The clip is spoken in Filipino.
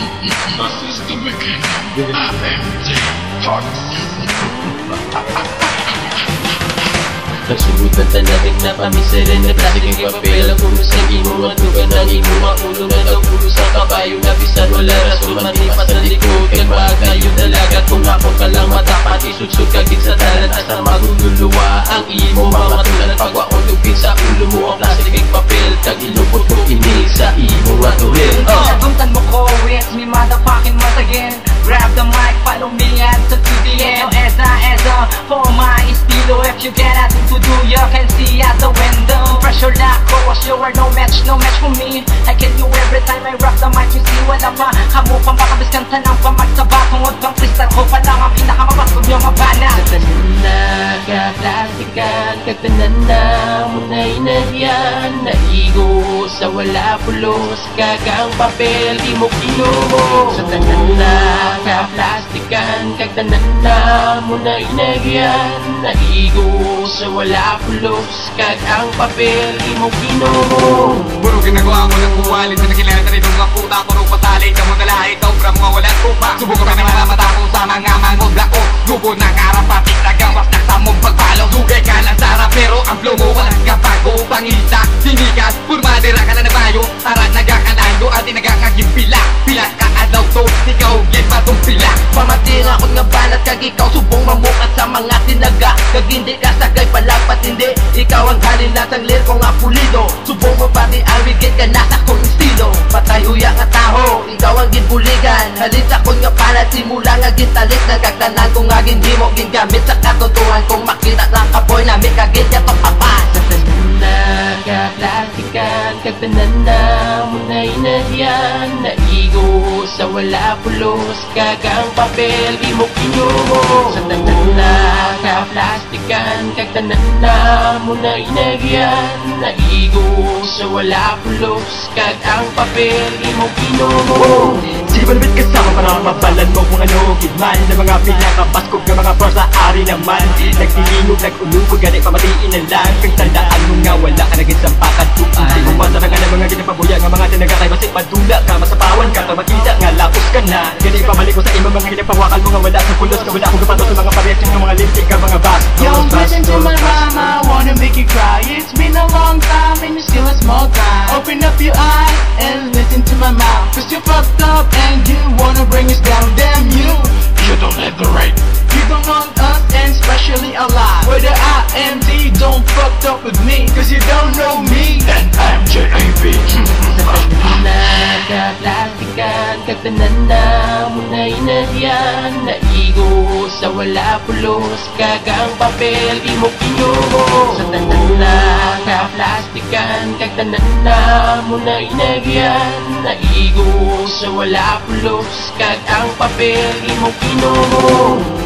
This is the beginning. Empty thoughts. Nagsulod ng tanawin na pamisarin na plastic yung papel. Ang pulos ng inuman, tugan ng inuman, ulo na daw pulos ang kabayo. Nabisan wala rason, manipas sa likod. Kagbaga yung dalaga, kung ako ka lang matapat. Isudsud kagit sa talan at sa magululuwa. Ang imo mga tulad, pagwa o lupin sa ulo mo. Ang plastic yung papel, tagilupot ko ini sa imo matuhin. Naguntan mo ko with me motherfucking once again. Grab the mic, follow me and to the end. Eza, for my estilo. If you get out to do, you can see out the window. Pressure na cause you are no match for me. I kill you every time I rock the mic. You see wala pa, kamo pang makabiskanta ng pamagsaba. Tungod bang kristal ko pa lang ang pinakamabasog nyo mabana. Katanan na kaplastikan, katanan na muna'y nahiyan. Naigo sa wala pulos, kagang papel, di mo kinumo. Sa tanan na kaplastikan, katanan na muna'y nahiyan. Naigo sa wala pulos, kagang papel, di mo kinumo. Puro ginagawa ko ng kuwalit na nakilala rin ng mga puta. Puro patali ka mo nalahi, ikaw pra mga walang kupa. Subukan ka na malamata ko sa mga mangobla ko. Lubod ng karapatik, tagang wasnak sa mong pagpalaw. Dugay ka ng sarap pero ang flow mo walang kapago. Pangita, sinikas, purmadera ka na nabayo. Tara nagakalayo at tinagakaging pila. Pila ka adaw to, ikaw git matong pila. Pamatira ko nga banat kag ikaw subong mamukat sa mga tinaga. Kag hindi ka sagay palagpat hindi. Ikaw ang halin latang lir ko nga pulido. Subong mo pati awigit ka nasa kong estilo. Patay huya nga taho, ikaw ang ginbuligan. Halin sa kon nga palat, simula nga gintalit. Nagkagtanan ko nga ginhimo gingamit sa katotohan. Kung makita lang kapoy na may kagit ya to papas. Sa tanan na kaplastikan, kagtanan na muna'y nahiyan. Naigo sa wala pulos, kagang papel, di mo kinumo. Sa tanan na kaplastikan, kagtanan na muna'y nahiyan. Naigo sa wala pulos, kagang papel, di mo kinumo. Sige balabit kasama para mabalan mo kung ano gidman. Ng mga pinakapaskog ng mga forsa ari naman. Nagtilingog, nag-ulubog, ganit pamatiin na lang. Kang tandaan mo nga wala ka naging sampakan tuan. Di mo masarangan ng mga ginapabuya ng mga tinagakay. Basit madula ka, masapawan ka, tamakita nga lapos ka na. Ganit pamalik ko sa imang mga ginapawakal mo nga wala sa kulos ka. Wala akong gapato sa mga pareaksyon ng mga lintik ka, mga bastos. Yo, listen to my rhyme, I wanna make you cry. It's been a long time and you're still a small guy. Open up your eyes and listen to my mouth. Cause you fucked up and you wanna bring us down. Damn you, You don't have the right. you don't want us and especially alive. Whether I am D, don't fuck up with me. Cause you don't know me. And I'm JAB. Kaplastikan, kagtanan na muna'y nahiyan. Naigo sa wala pulos, kagang papel, di mo kinumo. Sa tanan na kaplastikan, kagtanan na muna'y nahiyan. Naigo sa wala pulos, kagang papel, di mo kinumo.